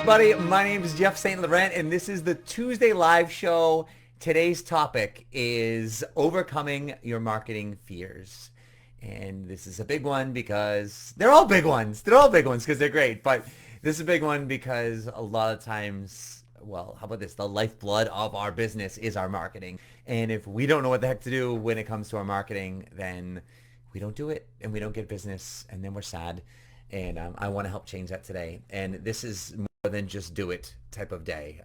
Buddy, my name is Jeff St. Laurent, and this is the Tuesday live show. Today's topic is overcoming your marketing fears. And this is a big one because they're all big ones. They're all big ones because they're great. But this is a big one because a lot of times, well, how about this? The lifeblood of our business is our marketing. And if we don't know what the heck to do when it comes to our marketing, then we don't do it and we don't get business and then we're sad. And I want to help change that today. And this is more than just do it type of day.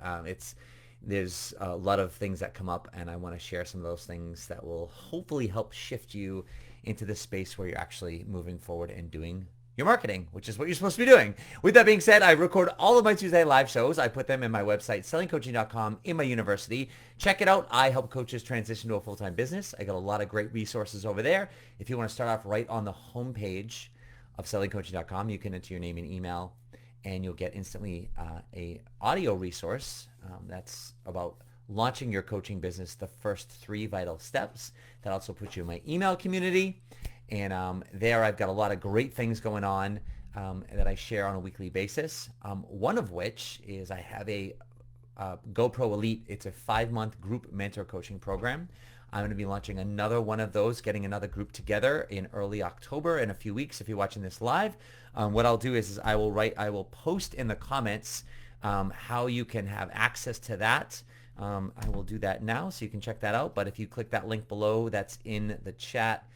There's a lot of things that come up, and I want to share some of those things that will hopefully help shift you into the space where you're actually moving forward and doing your marketing, which is what you're supposed to be doing. With that being said, I record all of my Tuesday live shows. I put them in my website, sellingcoaching.com, in my university. Check it out. I help coaches transition to a full-time business. I got a lot of great resources over there. If you want to start off right on the homepage of sellingcoaching.com, you can enter your name and email, and you'll get instantly a audio resource that's about launching your coaching business, the first 3 vital steps. That also puts you in my email community. And there I've got a lot of great things going on that I share on a weekly basis. One of which is I have a GoPro Elite. It's a 5-month group mentor coaching program. I'm going to be launching another one of those, getting another group together in early October in a few weeks if you're watching this live. What I'll do is I will post in the comments how you can have access to that. I will do that now so you can check that out. But if you click that link below that's in the chat,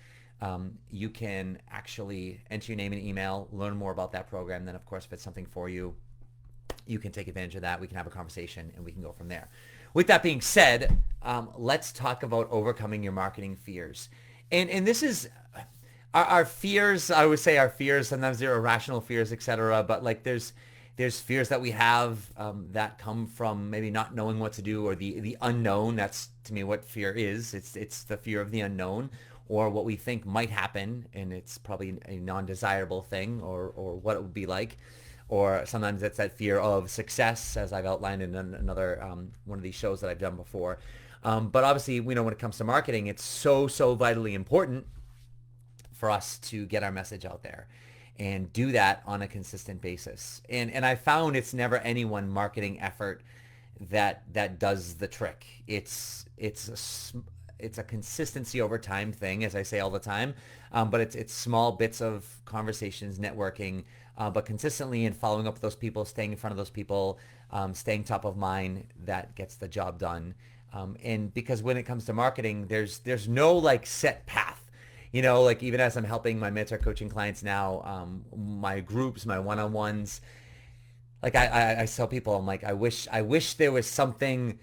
you can actually enter your name and email, learn more about that program. Then, of course, if it's something for you, you can take advantage of that. We can have a conversation and we can go from there. With that being said, let's talk about overcoming your marketing fears. And this is our fears. I would say our fears, sometimes they're irrational fears, etc. But like there's fears that we have that come from maybe not knowing what to do or the unknown. That's to me what fear is. It's the fear of the unknown, or what we think might happen, and it's probably a non-desirable thing, or what it would be like. Or sometimes it's that fear of success, as I've outlined in another one of these shows that I've done before. But obviously, we know when it comes to marketing, it's so vitally important for us to get our message out there and do that on a consistent basis. And I found it's never any one marketing effort that does the trick. It's a consistency over time thing, as I say all the time. But it's small bits of conversations, networking, but consistently in following up with those people, staying in front of those people, staying top of mind, that gets the job done. And because when it comes to marketing, there's no like set path. You know, like even as I'm helping my mentor coaching clients now, my groups, my one-on-ones, like I tell people, I'm like, I wish there was something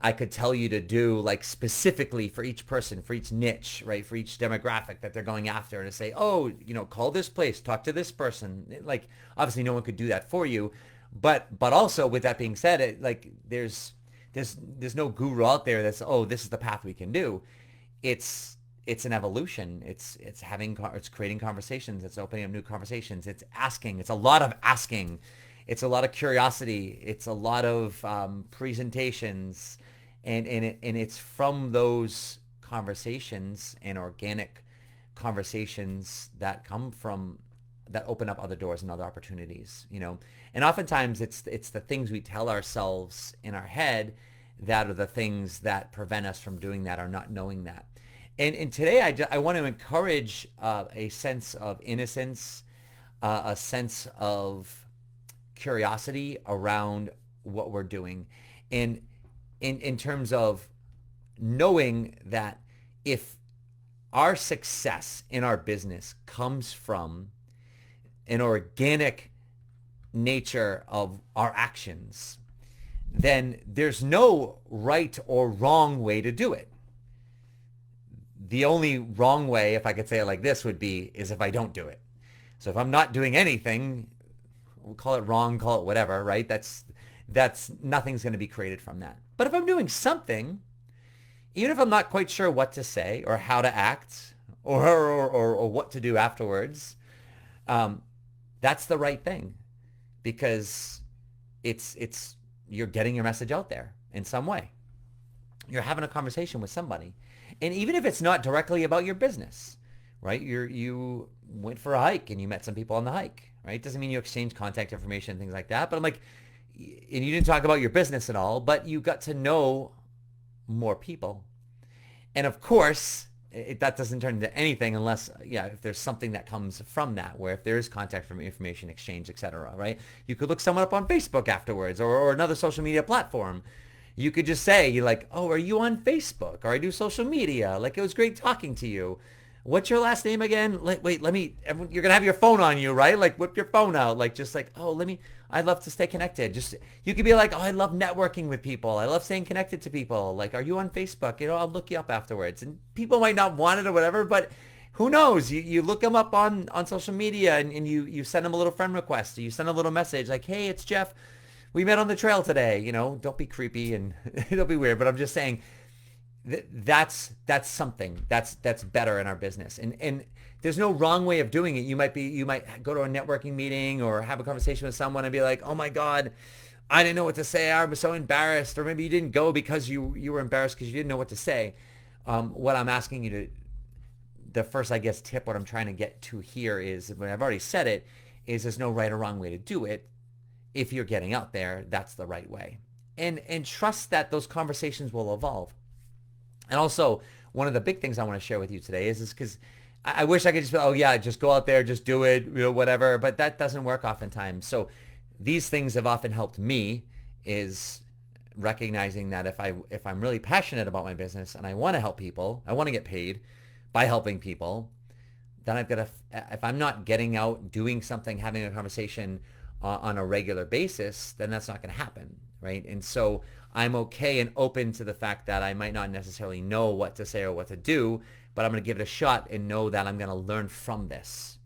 I could tell you to do, like specifically for each person, for each niche, right? For each demographic that they're going after, to say, oh, call this place, talk to this person. Like, obviously no one could do that for you. But also with that being said, there's no guru out there that's, oh, this is the path we can do. It's an evolution. It's creating conversations. It's opening up new conversations. It's asking. It's a lot of asking. It's a lot of curiosity. It's a lot of presentations, and it's from those conversations and organic conversations that open up other doors and other opportunities. And oftentimes it's the things we tell ourselves in our head that are the things that prevent us from doing that or not knowing that. And today I want to encourage a sense of innocence, a sense of curiosity around what we're doing, and in terms of knowing that if our success in our business comes from an organic nature of our actions, then there's no right or wrong way to do it. The only wrong way, if I could say it like this, is if I don't do it. So if I'm not doing anything, we'll call it wrong, call it whatever, right? That's nothing's going to be created from that. But if I'm doing something, even if I'm not quite sure what to say or how to act or what to do afterwards, that's the right thing, because it's you're getting your message out there in some way. You're having a conversation with somebody. And even if it's not directly about your business, right? You went for a hike and you met some people on the hike, right? Doesn't mean you exchange contact information and things like that. But I'm like, and you didn't talk about your business at all, but you got to know more people. And of course, that doesn't turn into anything unless, if there's something that comes from that, where if there is contact from information exchange, etc., right? You could look someone up on Facebook afterwards or another social media platform. You could just say, you're like, oh, are you on Facebook? Or I do social media. Like, it was great talking to you. What's your last name again? Wait, let me, you're going to have your phone on you, right? Like, whip your phone out. Like, just like, oh, I'd love to stay connected. Just, you could be like, oh, I love networking with people. I love staying connected to people. Like, are you on Facebook? I'll look you up afterwards. And people might not want it or whatever, but who knows? You look them up on social media and you send them a little friend request. Or you send a little message like, hey, it's Jeff. We met on the trail today. Don't be creepy and don't be weird. But I'm just saying, that's something that's better in our business, and there's no wrong way of doing it. You might go to a networking meeting or have a conversation with someone and be like, oh my God, I didn't know what to say. I was so embarrassed. Or maybe you didn't go because you were embarrassed because you didn't know what to say. What I'm asking you to, the first, I guess, tip, what I'm trying to get to here is, when I've already said it, is there's no right or wrong way to do it. If you're getting out there, that's the right way, and trust that those conversations will evolve. And also, one of the big things I want to share with you today is because I wish I could just be, oh yeah, just go out there, just do it, whatever. But that doesn't work oftentimes. So these things have often helped me, is recognizing that if I'm really passionate about my business and I want to help people, I want to get paid by helping people, then I've got to, if I'm not getting out, doing something, having a conversation on a regular basis, then that's not going to happen, right? And so I'm okay and open to the fact that I might not necessarily know what to say or what to do, but I'm going to give it a shot and know that I'm going to learn from this.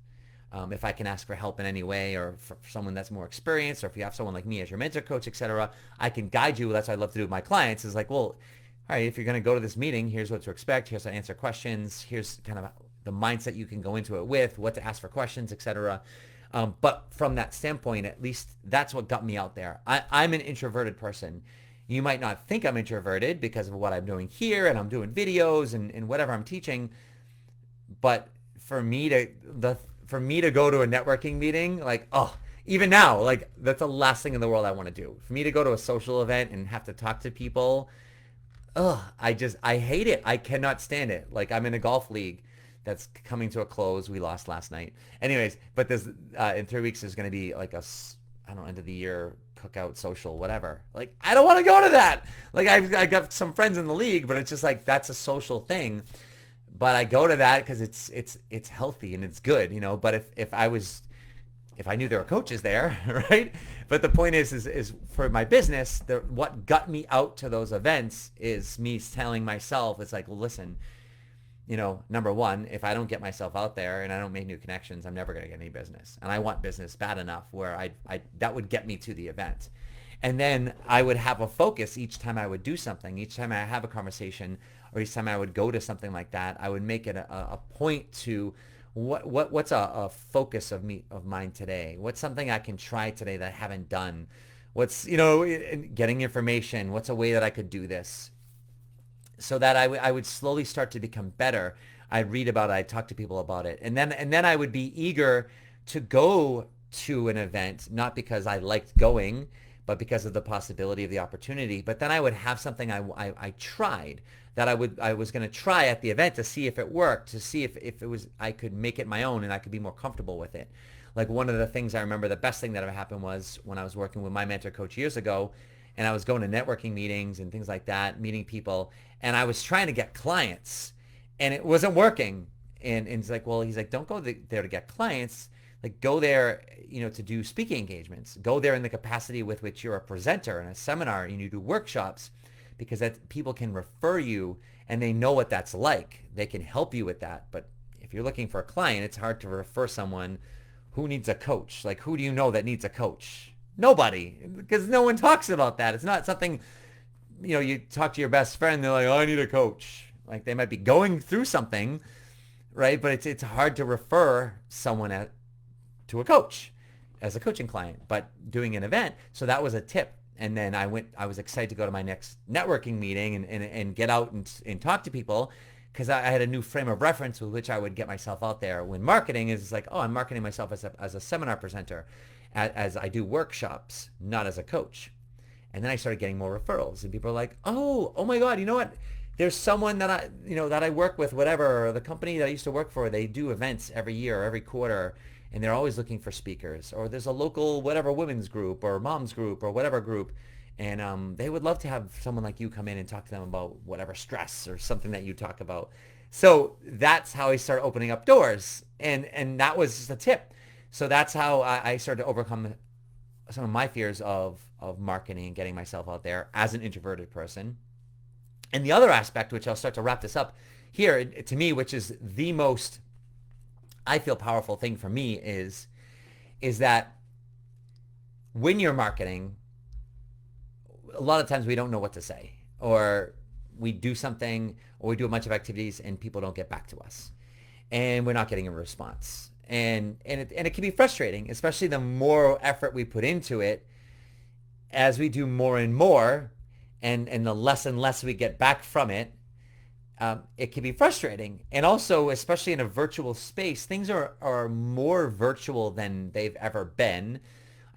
If I can ask for help in any way, or for someone that's more experienced, or if you have someone like me as your mentor coach, etc., I can guide you. That's what I love to do with my clients, is like, well, all right, if you're going to go to this meeting, here's what to expect. Here's how to answer questions. Here's kind of the mindset you can go into it with, what to ask for questions, etc. But from that standpoint, at least that's what got me out there. I'm an introverted person. You might not think I'm introverted because of what I'm doing here, and I'm doing videos and whatever I'm teaching. But for me to go to a networking meeting, like, oh, even now, like, that's the last thing in the world I want to do. For me to go to a social event and have to talk to people, I hate it. I cannot stand it. Like, I'm in a golf league that's coming to a close. We lost last night. Anyways, but there's in 3 weeks there's going to be like end of the year cookout, social, whatever. Like, I don't want to go to that. Like, I got some friends in the league, but it's just like, that's a social thing. But I go to that because it's healthy and it's good, But if I knew there were coaches there, right? But the point is for my business, what got me out to those events is me telling myself, it's like, well, listen, number one, if I don't get myself out there and I don't make new connections, I'm never going to get any business. And I want business bad enough where that would get me to the event. And then I would have a focus each time I would do something, each time I have a conversation, or each time I would go to something like that. I would make it a point to what's a focus of mine today? What's something I can try today that I haven't done? What's, getting information? What's a way that I could do this? So that I would slowly start to become better. I'd read about it. I'd talk to people about it. And then I would be eager to go to an event, not because I liked going, but because of the possibility of the opportunity. But then I would have something I tried that I was going to try at the event to see if it worked, to see if it was, I could make it my own and I could be more comfortable with it. Like, one of the things I remember, the best thing that ever happened was when I was working with my mentor coach years ago, and I was going to networking meetings and things like that, meeting people, and I was trying to get clients, and it wasn't working. And he's like, well, don't go there to get clients. Like, go there, to do speaking engagements. Go there in the capacity with which you're a presenter in a seminar and you do workshops, because that people can refer you and they know what that's like. They can help you with that. But if you're looking for a client, it's hard to refer someone who needs a coach. Like, who do you know that needs a coach? Nobody, because no one talks about that. It's not something, you talk to your best friend, they're like, oh, I need a coach. Like, they might be going through something, right? But it's hard to refer someone to a coach as a coaching client, but doing an event. So that was a tip. And then I was excited to go to my next networking meeting and get out and talk to people, because I had a new frame of reference with which I would get myself out there. When marketing is like, oh, I'm marketing myself as a seminar presenter, as I do workshops, not as a coach. And then I started getting more referrals, and people are like, oh my God, you know what? There's someone that I work with, whatever, or the company that I used to work for, they do events every year or every quarter, and they're always looking for speakers. Or there's a local whatever women's group or mom's group or whatever group, and they would love to have someone like you come in and talk to them about whatever stress or something that you talk about. So that's how I started opening up doors, and that was just a tip. So that's how I started to overcome some of my fears of marketing and getting myself out there as an introverted person. And the other aspect, which I'll start to wrap this up here, to me, which is the most, I feel, powerful thing for me is that when you're marketing, a lot of times we don't know what to say, or we do something, or we do a bunch of activities and people don't get back to us, and we're not getting a response. And it can be frustrating, especially the more effort we put into it. As we do more and more, and the less and less we get back from it, it can be frustrating. And also, especially in a virtual space, things are more virtual than they've ever been.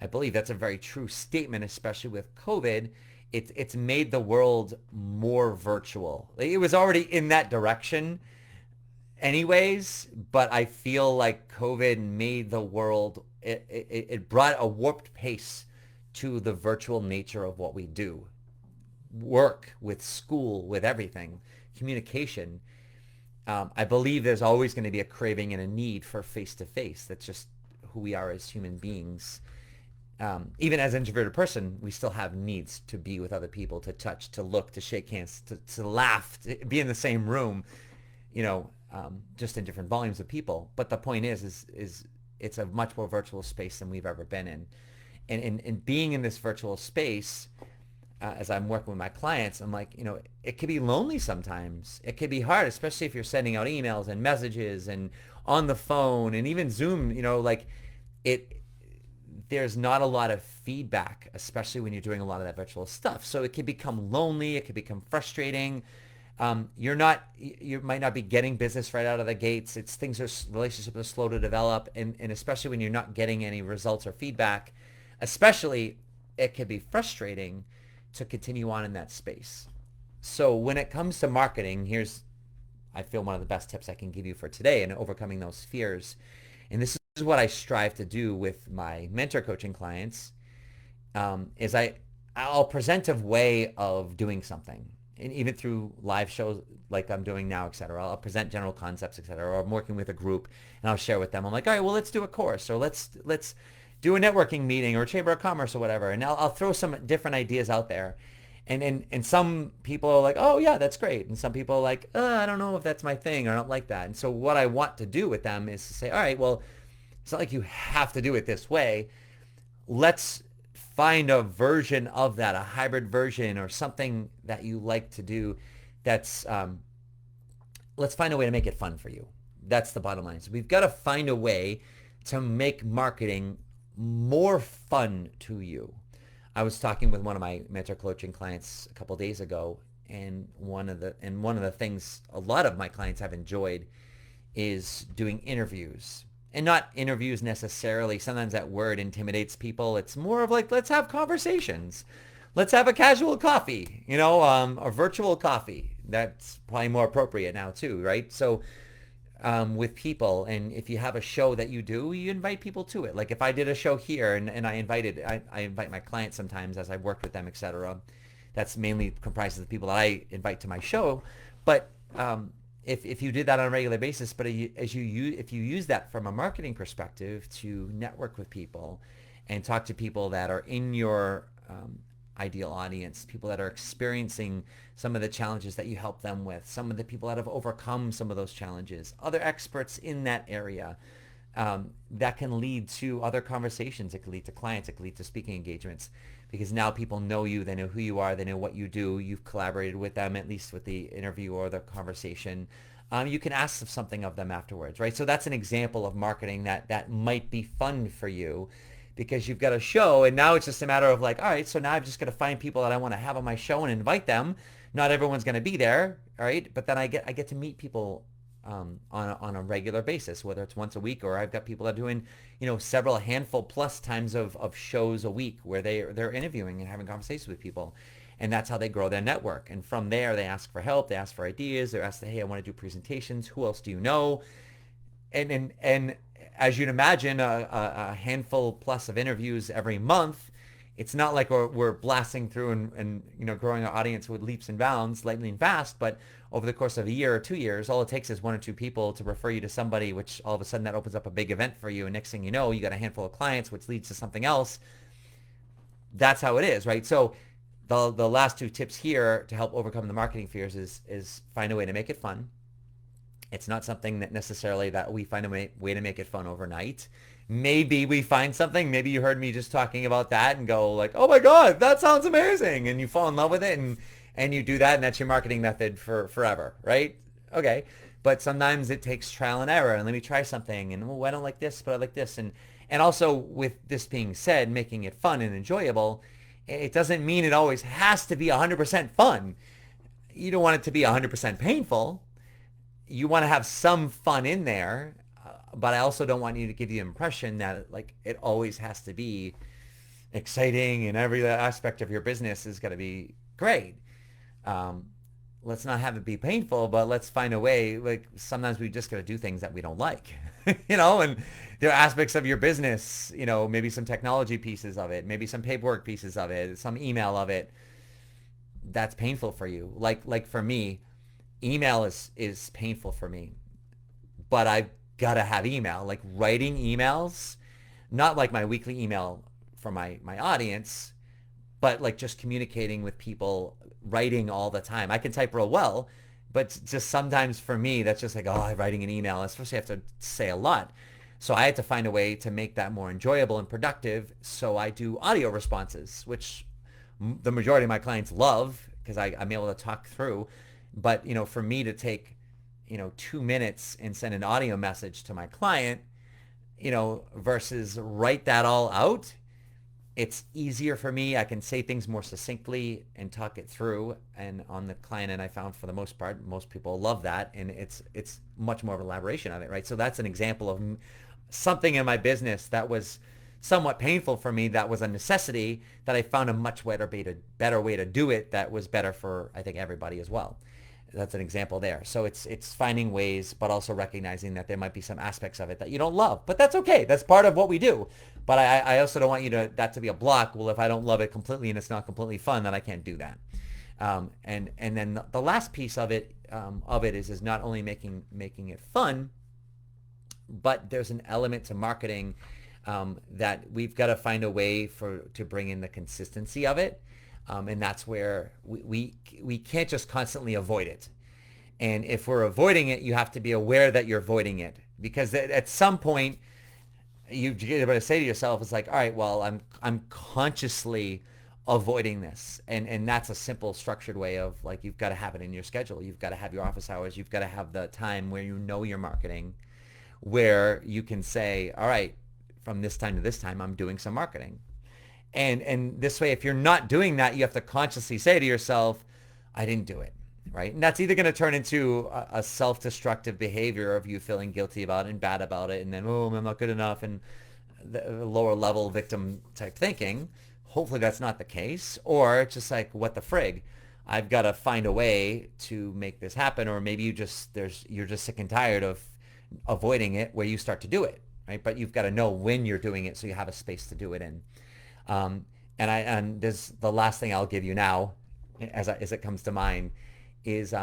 I believe that's a very true statement, especially with COVID. It's made the world more virtual. It was already in that direction anyways, but I feel like COVID made the world, it brought a warped pace to the virtual nature of what we do. Work, with school, with everything, communication. I believe there's always going to be a craving and a need for face-to-face. That's just who we are as human beings. Even as an introverted person, we still have needs to be with other people, to touch, to look, to shake hands, to laugh, to be in the same room, just in different volumes of people. But the point is it's a much more virtual space than we've ever been in. And being in this virtual space, as I'm working with my clients, I'm like, it could be lonely sometimes. It could be hard, especially if you're sending out emails and messages and on the phone and even Zoom, there's not a lot of feedback, especially when you're doing a lot of that virtual stuff. So it can become lonely. It can become frustrating. You might not be getting business right out of the gates. Relationships are slow to develop. And especially when you're not getting any results or feedback, especially, it can be frustrating to continue on in that space. So when it comes to marketing, here's, I feel, one of the best tips I can give you for today in overcoming those fears. And this is what I strive to do with my mentor coaching clients, is I'll present a way of doing something. And even through live shows like I'm doing now, etc., I'll present general concepts, etc., or I'm working with a group and I'll share with them. I'm like, all right, well, let's do a course, or let's do a networking meeting or a chamber of commerce or whatever. And I'll throw some different ideas out there. And some people are like, oh yeah, that's great. And some people are like, I don't know if that's my thing, or I don't like that. And so what I want to do with them is to say, all right, well, it's not like you have to do it this way. Let's find a version of that, a hybrid version or something that you like to do. Let's find a way to make it fun for you. That's the bottom line. So we've got to find a way to make marketing more fun to you. I was talking with one of my mentor coaching clients a couple of days ago, and one of the things a lot of my clients have enjoyed is doing interviews. And not interviews necessarily. Sometimes that word intimidates people. It's more of like, let's have conversations. Let's have a casual coffee, a virtual coffee. That's probably more appropriate now too, right? So with people, and if you have a show that you do, you invite people to it. Like if I did a show here and I invite my clients sometimes as I've worked with them, etc. That's mainly comprised of the people that I invite to my show. But if you did that on a regular basis, but if you use that from a marketing perspective to network with people and talk to people that are in your ideal audience, people that are experiencing some of the challenges that you help them with, some of the people that have overcome some of those challenges, other experts in that area, that can lead to other conversations. It can lead to clients. It can lead to speaking engagements, because now people know you, they know who you are, they know what you do. You've collaborated with them, at least with the interview or the conversation. You can ask something of them afterwards, right? So that's an example of marketing that might be fun for you, because you've got a show and now it's just a matter of like, all right, so now I've just got to find people that I want to have on my show and invite them. Not everyone's going to be there, all right? But then I get to meet people on a regular basis, whether it's once a week or I've got people that are doing, several handful plus times of shows a week where they're interviewing and having conversations with people. And that's how they grow their network. And from there, they ask for help. They ask for ideas. They're asked, hey, I want to do presentations. Who else do you know? And as you'd imagine, a handful plus of interviews every month. It's not like we're blasting through and growing our audience with leaps and bounds, lightning and fast. But over the course of a year or 2 years, all it takes is one or two people to refer you to somebody, which all of a sudden that opens up a big event for you. And next thing you know, you got a handful of clients, which leads to something else. That's how it is, right? So the last two tips here to help overcome the marketing fears is find a way to make it fun. It's not something that necessarily that we find a way to make it fun overnight. Maybe we find something. Maybe you heard me just talking about that and go like, oh my God, that sounds amazing. And you fall in love with it and you do that and that's your marketing method for forever, right? Okay. But sometimes it takes trial and error and let me try something and I don't like this, but I like this. And also with this being said, making it fun and enjoyable, it doesn't mean it always has to be 100% fun. You don't want it to be 100% painful. You want to have some fun in there, but I also don't want you to give the impression that it always has to be exciting and every aspect of your business is going to be great. Let's not have it be painful, but let's find a way. Sometimes we just got to do things that we don't like, and there are aspects of your business, maybe some technology pieces of it, maybe some paperwork pieces of it, some email of it that's painful for you. Like for me, email is painful for me, but I've got to have email. Like writing emails, not like my weekly email for my audience, but like just communicating with people, writing all the time. I can type real well, but just sometimes for me, that's just like, oh, writing an email, especially I have to say a lot. So I had to find a way to make that more enjoyable and productive. So I do audio responses, which the majority of my clients love because I'm able to talk through. But, for me to take, 2 minutes and send an audio message to my client, versus write that all out, it's easier for me. I can say things more succinctly and talk it through. And on the client end, I found for the most part, most people love that. And it's much more of an elaboration of it, right? So that's an example of something in my business that was somewhat painful for me. That was a necessity that I found a much better way to do it. That was better for, I think, everybody as well. That's an example there. So it's finding ways, but also recognizing that there might be some aspects of it that you don't love, but that's okay. That's part of what we do. But I also don't want that to be a block. Well, if I don't love it completely and it's not completely fun, then I can't do that. And then the last piece of it is not only making it fun, but there's an element to marketing that we've got to find a way to bring in the consistency of it. And that's where we can't just constantly avoid it. And if we're avoiding it, you have to be aware that you're avoiding it, because at some point you got to say to yourself, it's like, all right, well, I'm consciously avoiding this. And that's a simple structured way of like, you've got to have it in your schedule. You've got to have your office hours. You've got to have the time where you're marketing, where you can say, all right, from this time to this time, I'm doing some marketing. And this way, if you're not doing that, you have to consciously say to yourself, I didn't do it, right? And that's either going to turn into a self-destructive behavior of you feeling guilty about it and bad about it, and then, oh, I'm not good enough, and the lower level victim type thinking. Hopefully that's not the case. Or it's just like, what the frig? I've got to find a way to make this happen. Or maybe you're just sick and tired of avoiding it, where you start to do it, right? But you've got to know when you're doing it so you have a space to do it in. And there's the last thing I'll give you now, as it comes to mind, is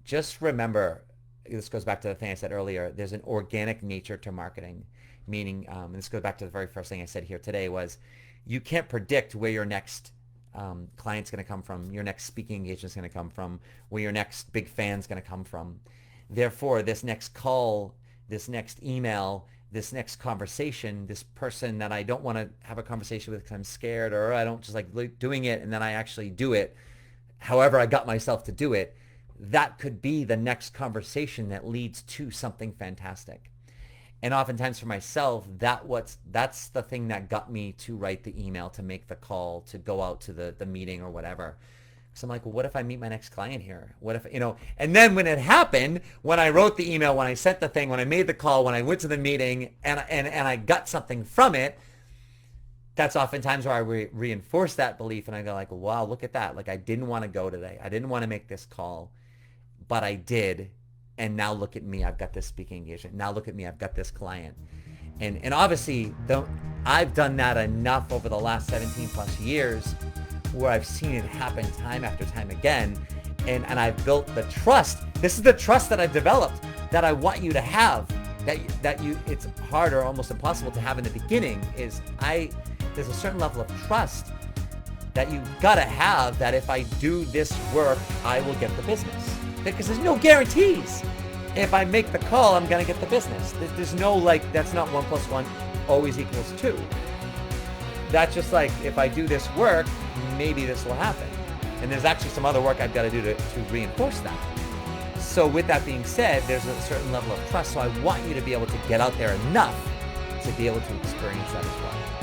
just remember, this goes back to the thing I said earlier, there's an organic nature to marketing, meaning, and this goes back to the very first thing I said here today, was you can't predict where your next client's going to come from, your next speaking engagement's going to come from, where your next big fan's going to come from. Therefore, this next call, this next email, this next conversation, this person that I don't want to have a conversation with because I'm scared, or I don't just like doing it, and then I actually do it, however I got myself to do it, that could be the next conversation that leads to something fantastic. And oftentimes for myself, that's the thing that got me to write the email, to make the call, to go out to the meeting or whatever. So I'm like, well, what if I meet my next client here? What if, and then when it happened, when I wrote the email, when I sent the thing, when I made the call, when I went to the meeting and I got something from it, that's oftentimes where I reinforce that belief and I go like, wow, look at that. Like I didn't want to go today. I didn't want to make this call, but I did. And now look at me. I've got this speaking engagement. Now look at me. I've got this client. And obviously I've done that enough over the last 17 plus years where I've seen it happen time after time again. And I've built the trust. This is the trust that I've developed that I want you to have, that it's hard or almost impossible to have in the beginning. There's a certain level of trust that you've got to have that if I do this work, I will get the business. Because there's no guarantees. If I make the call, I'm going to get the business. There's no that's not 1 + 1 always equals 2. That's just like, if I do this work, maybe this will happen. And there's actually some other work I've got to do to reinforce that. So with that being said, there's a certain level of trust. So I want you to be able to get out there enough to be able to experience that as well.